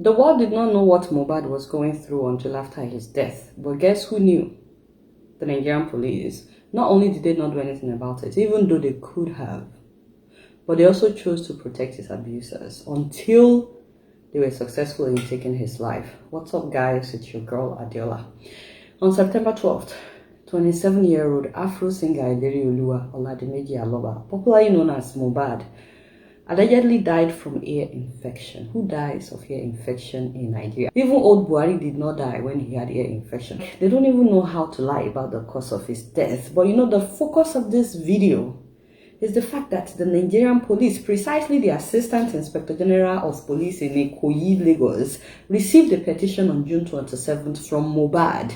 The world did not know what Mohbad was going through until after his death. But guess who knew? The Nigerian police. Not only did they not do anything about it, even though they could have, but they also chose to protect his abusers until they were successful in taking his life. What's up, guys? It's your girl, Adiola. On September 12th, 27-year-old Afro singer Ilerioluwa Oladimeji Aloba, popularly known as Mohbad, allegedly died from ear infection. Who dies of ear infection in Nigeria? Even old Buhari did not die when he had ear infection. They don't even know how to lie about the cause of his death. But you know, the focus of this video is the fact that the Nigerian police, precisely the Assistant Inspector General of Police in Ikoyi, Lagos, received a petition on June 27th from Mohbad,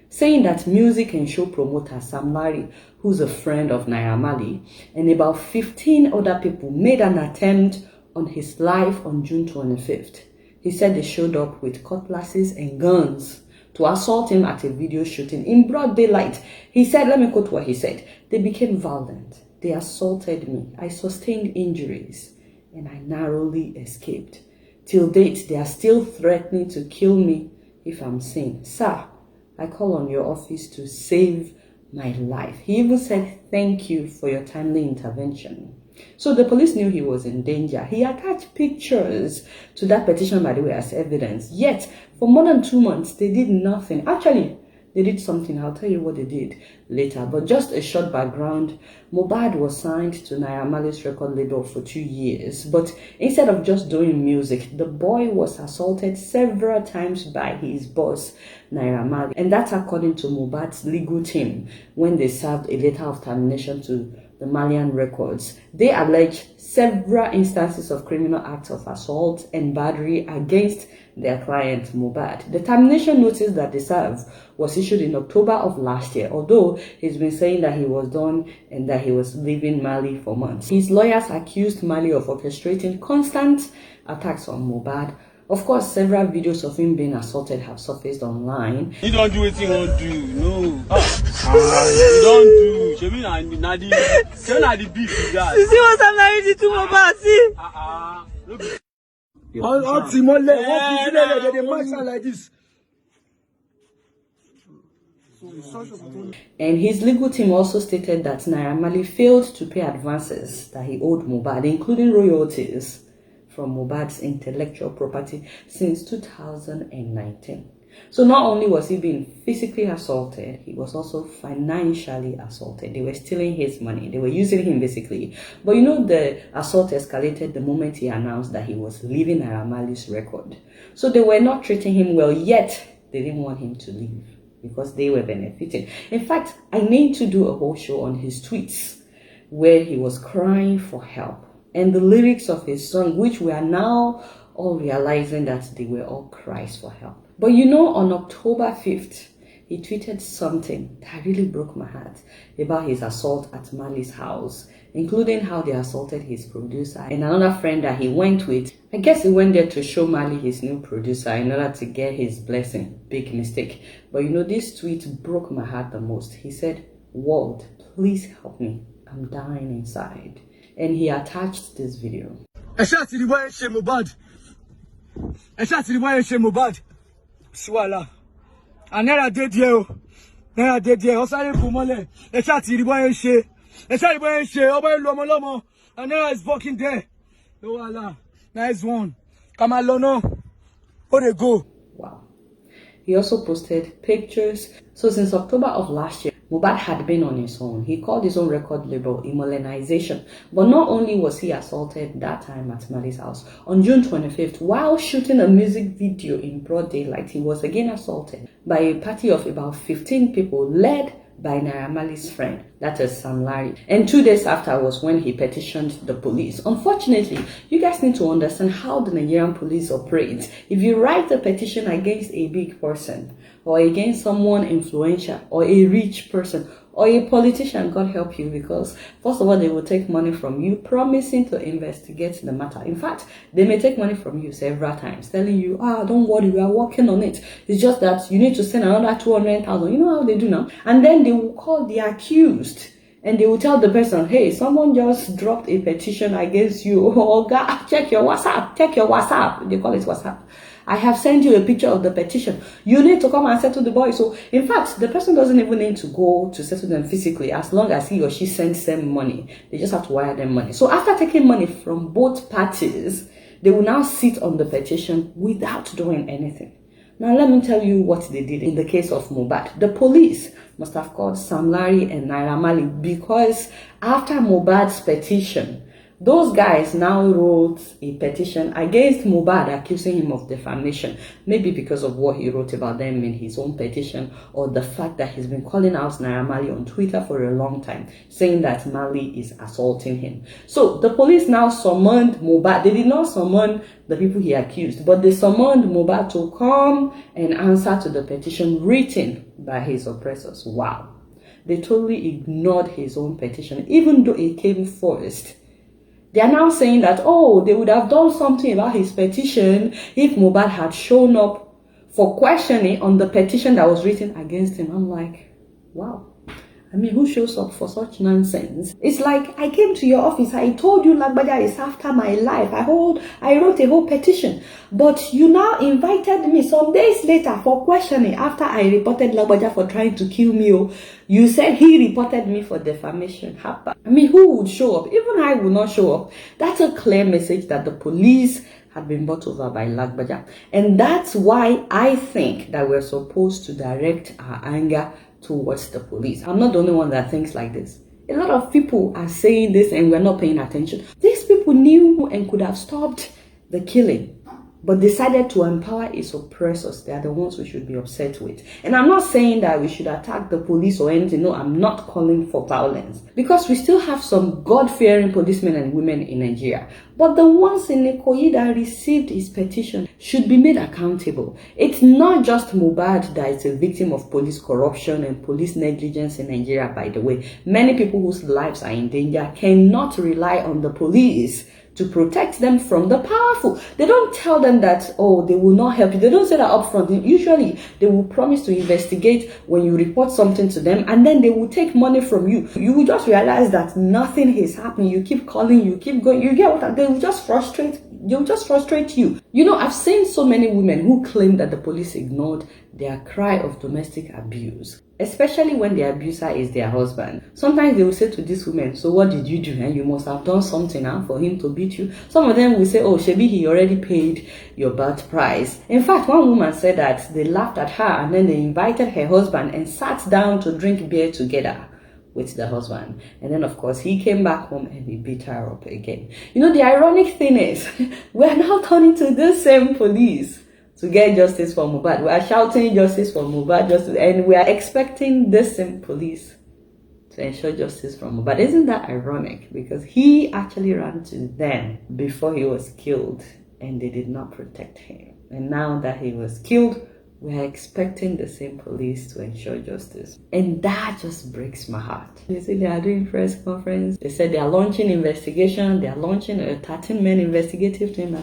saying that music and show promoter Sam Larry, who's a friend of Naira Marley, and about 15 other people made an attempt on his life on June 25th. He said they showed up with cutlasses and guns to assault him at a video shooting in broad daylight. He said, let me quote what he said, "They became violent. They assaulted me. I sustained injuries and I narrowly escaped. Till date, they are still threatening to kill me if I'm seen. Sir, I call on your office to save my life." He even said, "Thank you for your timely intervention." So the police knew he was in danger. He attached pictures to that petition, by the way, as evidence. Yet, for more than 2 months, they did nothing. Actually, they did something. I'll tell you what they did later. But just a short background, Mohbad was signed to Naira Marley's record label for 2 years. But instead of just doing music, the boy was assaulted several times by his boss, Naira Marley. And that's according to Mohbad's legal team when they served a letter of termination to the Malian records. They alleged several instances of criminal acts of assault and battery against their client Mohbad. The termination notice that they served was issued in October of last year, although he's been saying that he was done and that he was leaving Mali for months. His lawyers accused Mali of orchestrating constant attacks on Mohbad. Of course, several videos of him being assaulted have surfaced online. You don't do what you want to do, no. You don't do. She mean, I the beef, guys. You see what I'm married to, Mohbad? See? Look. All Timon, they march like this. And his legal team also stated that Naira Marley failed to pay advances that he owed Mohbad, including royalties from Mohbad's intellectual property since 2019. So not only was he being physically assaulted, he was also financially assaulted. They were stealing his money. They were using him basically. But you know, the assault escalated the moment he announced that he was leaving Naira Marley's record. So they were not treating him well, yet they didn't want him to leave because they were benefiting. In fact, I need to do a whole show on his tweets where he was crying for help, and the lyrics of his song, which we are now all realizing that they were all cries for help. But you know, on October 5th, he tweeted something that really broke my heart about his assault at Marley's house, including how they assaulted his producer and another friend that he went with. I guess he went there to show Marley his new producer in order to get his blessing. Big mistake. But you know, this tweet broke my heart the most. He said, "World, please help me. I'm dying inside." And he attached this video. I shot the way she Mohbad. I shot the way she Mohbad. Swala. I never did you. Never did you. Also, I put money. I shot the way she. I shot the way she. Over Lomo. And now is walking there. Oh Allah. Nice one. Come on, no. Where they go? Wow. He also posted pictures. So since October of last year, Mohbad had been on his own. He called his own record label Immolenization. But not only was he assaulted that time at Marley's house, on June 25th, while shooting a music video in broad daylight, he was again assaulted by a party of about 15 people led by Naira Marley's friend, that is Sam Larry. And 2 days after was when he petitioned the police. Unfortunately, you guys need to understand how the Nigerian police operates. If you write a petition against a big person, or against someone influential, or a rich person, or a politician, God help you, because first of all, they will take money from you, promising to investigate the matter. In fact, they may take money from you several times, telling you, don't worry, we are working on it. It's just that you need to send another 200,000. You know how they do now? And then they will call the accused and they will tell the person, hey, someone just dropped a petition against you. Oh, God, check your WhatsApp. Check your WhatsApp. They call it WhatsApp. I have sent you a picture of the petition. You need to come and settle the boy. So, in fact, the person doesn't even need to go to settle them physically as long as he or she sends them money. They just have to wire them money. So, after taking money from both parties, they will now sit on the petition without doing anything. Now, let me tell you what they did in the case of Mohbad. The police must have called Sam Larry and Naira Marley because after Mohbad's petition, those guys now wrote a petition against Mohbad accusing him of defamation, maybe because of what he wrote about them in his own petition or the fact that he's been calling out Naira Marley on Twitter for a long time, saying that Marley is assaulting him. So the police now summoned Mohbad. They did not summon the people he accused, but they summoned Mohbad to come and answer to the petition written by his oppressors. Wow. They totally ignored his own petition, even though it came first. They are now saying that, oh, they would have done something about his petition if Mohbad had shown up for questioning on the petition that was written against him. I'm like, wow. I mean, who shows up for such nonsense? It's like, I came to your office, I told you Lagbaja is after my life. I wrote a whole petition. But you now invited me some days later for questioning after I reported Lagbaja for trying to kill me. You said he reported me for defamation. I mean, who would show up? Even I would not show up. That's a clear message that the police had been bought over by Lagbaja. And that's why I think that we're supposed to direct our anger towards the police. I'm not the only one that thinks like this. A lot of people are saying this and we're not paying attention. These people knew and could have stopped the killing, but decided to empower its oppressors. They are the ones we should be upset with. And I'm not saying that we should attack the police or anything. No, I'm not calling for violence. Because we still have some God-fearing policemen and women in Nigeria. But the ones in Ikoyi that received his petition should be made accountable. It's not just Mohbad that is a victim of police corruption and police negligence in Nigeria, by the way. Many people whose lives are in danger cannot rely on the police to protect them from the powerful. They don't tell them that, oh, they will not help you. They don't say that up front. Usually, they will promise to investigate when you report something to them, and then they will take money from you. You will just realize that nothing is happening. You keep calling, you keep going. You get what? They will just frustrate. They'll just frustrate you. You know, I've seen so many women who claim that the police ignored their cry of domestic abuse, especially when the abuser is their husband. Sometimes they will say to these women, so what did you do? And you must have done something for him to beat you. Some of them will say, oh, Shebi, he already paid your birth price. In fact, one woman said that they laughed at her and then they invited her husband and sat down to drink beer together with the husband. And then, of course, he came back home and he beat her up again. You know, the ironic thing is, we're now turning to this same police to get justice for Mohbad. We are shouting justice for Mohbad, justice, and we are expecting this same police to ensure justice for Mohbad. Isn't that ironic? Because he actually ran to them before he was killed and they did not protect him. And now that he was killed, we are expecting the same police to ensure justice. And that just breaks my heart. They say they are doing press conference. They said they are launching investigation. They are launching a 13-man investigative team. I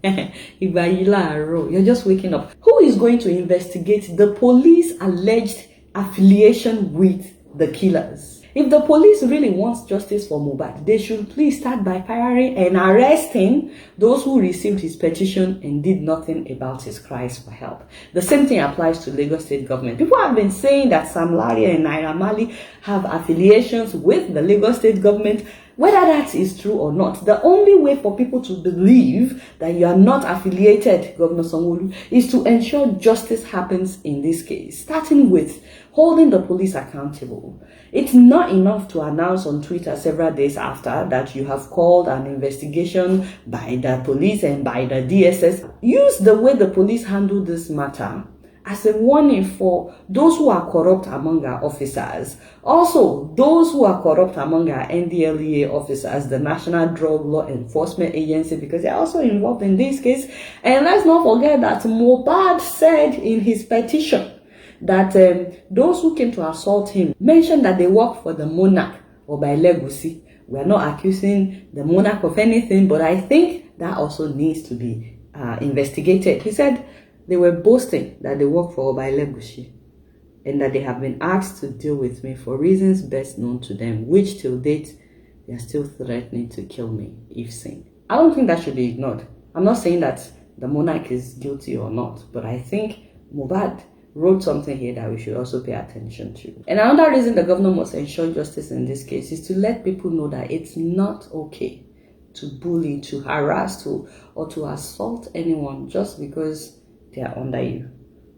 said, you're just waking up. Who is going to investigate the police alleged affiliation with the killers? If the police really wants justice for Mohbad, they should please start by firing and arresting those who received his petition and did nothing about his cries for help. The same thing applies to Lagos State government. People have been saying that Sam Larry and Naira Marley have affiliations with the Lagos State government. Whether that is true or not, the only way for people to believe that you are not affiliated, Governor Sanwo-Olu, is to ensure justice happens in this case, starting with holding the police accountable. It's not enough to announce on Twitter several days after that you have called an investigation by the police and by the DSS. Use the way the police handled this matter as a warning for those who are corrupt among our officers. Also, those who are corrupt among our NDLEA officers, the National Drug Law Enforcement Agency, because they're also involved in this case. And let's not forget that Mohbad said in his petition that those who came to assault him mentioned that they work for the monarch or by legacy. We are not accusing the monarch of anything, but I think that also needs to be investigated. He said they were boasting that they work for Oba Elegushi. and that they have been asked to deal with me for reasons best known to them, which till date they are still threatening to kill me if seen. I don't think that should be ignored. I'm not saying that the monarch is guilty or not, but I think Mohbad wrote something here that we should also pay attention to. And another reason the governor must ensure justice in this case is to let people know that it's not okay to bully, to harass, or to assault anyone just because they are under you,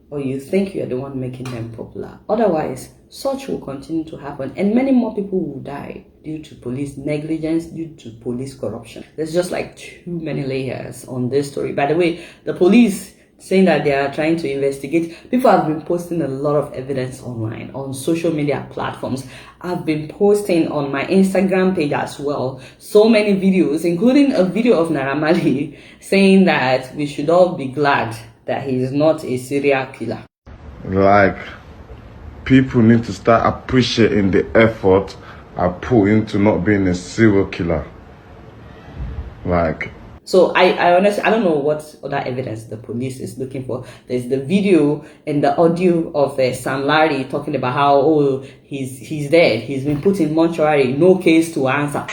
or you think you are the one making them popular. Otherwise, such will continue to happen, and many more people will die due to police negligence, due to police corruption. There's just like too many layers on this story. By the way, the police saying that they are trying to investigate. People have been posting a lot of evidence online, on social media platforms. I've been posting on my Instagram page as well so many videos, including a video of Naira Marley saying that we should all be glad that he is not a serial killer. Like, people need to start appreciating the effort I put into not being a serial killer. Like, so I honestly, I don't know what other evidence the police is looking for. There's the video and the audio of Sam Larry talking about how, oh, he's dead. He's been put in mortuary, no case to answer.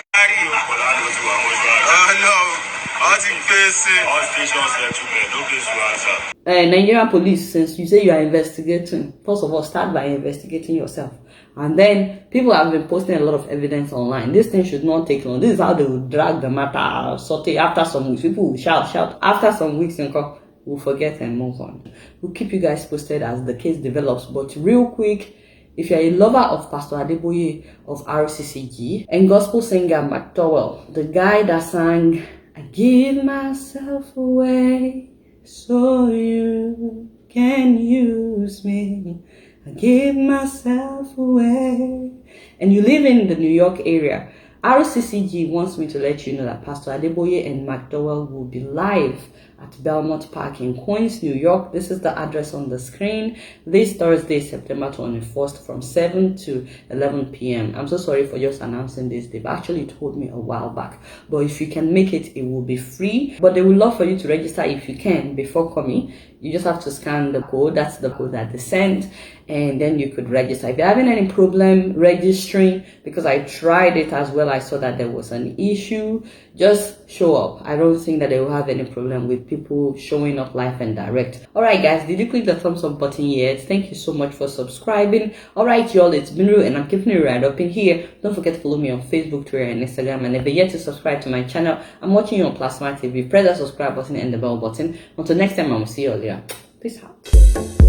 Nigerian police, since you say you are investigating, first of all, start by investigating yourself. And then people have been posting a lot of evidence online. This thing should not take long. This is how they will drag the matter, saute after some weeks. People will shout. After some weeks, we'll forget and move on. We'll keep you guys posted as the case develops. But real quick, if you're a lover of Pastor Adeboye of RCCG and gospel singer McDowell, the guy that sang, I give myself away so you can use me. I give myself away. And you live in the New York area, RCCG wants me to let you know that Pastor Adeboye and McDowell will be live at Belmont Park in Queens, New York. This is the address on the screen. This Thursday, September 21st from 7 to 11 p.m. I'm so sorry for just announcing this. They've actually told me a while back. But if you can make it, it will be free. But they would love for you to register if you can before coming. You just have to scan the code. That's the code that they sent. And then you could register. If you're having any problem registering, because I tried it as well, I saw that there was an issue, just show up. I don't think that they will have any problem with people showing up live and direct. Alright guys, did you click the thumbs up button yet? Thank you so much for subscribing. Alright y'all, it's been real and I'm keeping it right up in here. Don't forget to follow me on Facebook, Twitter and Instagram. And if you're yet to subscribe to my channel, I'm watching you on Plasma TV. Press that subscribe button and the bell button. Until next time, I will see you all later. Peace out.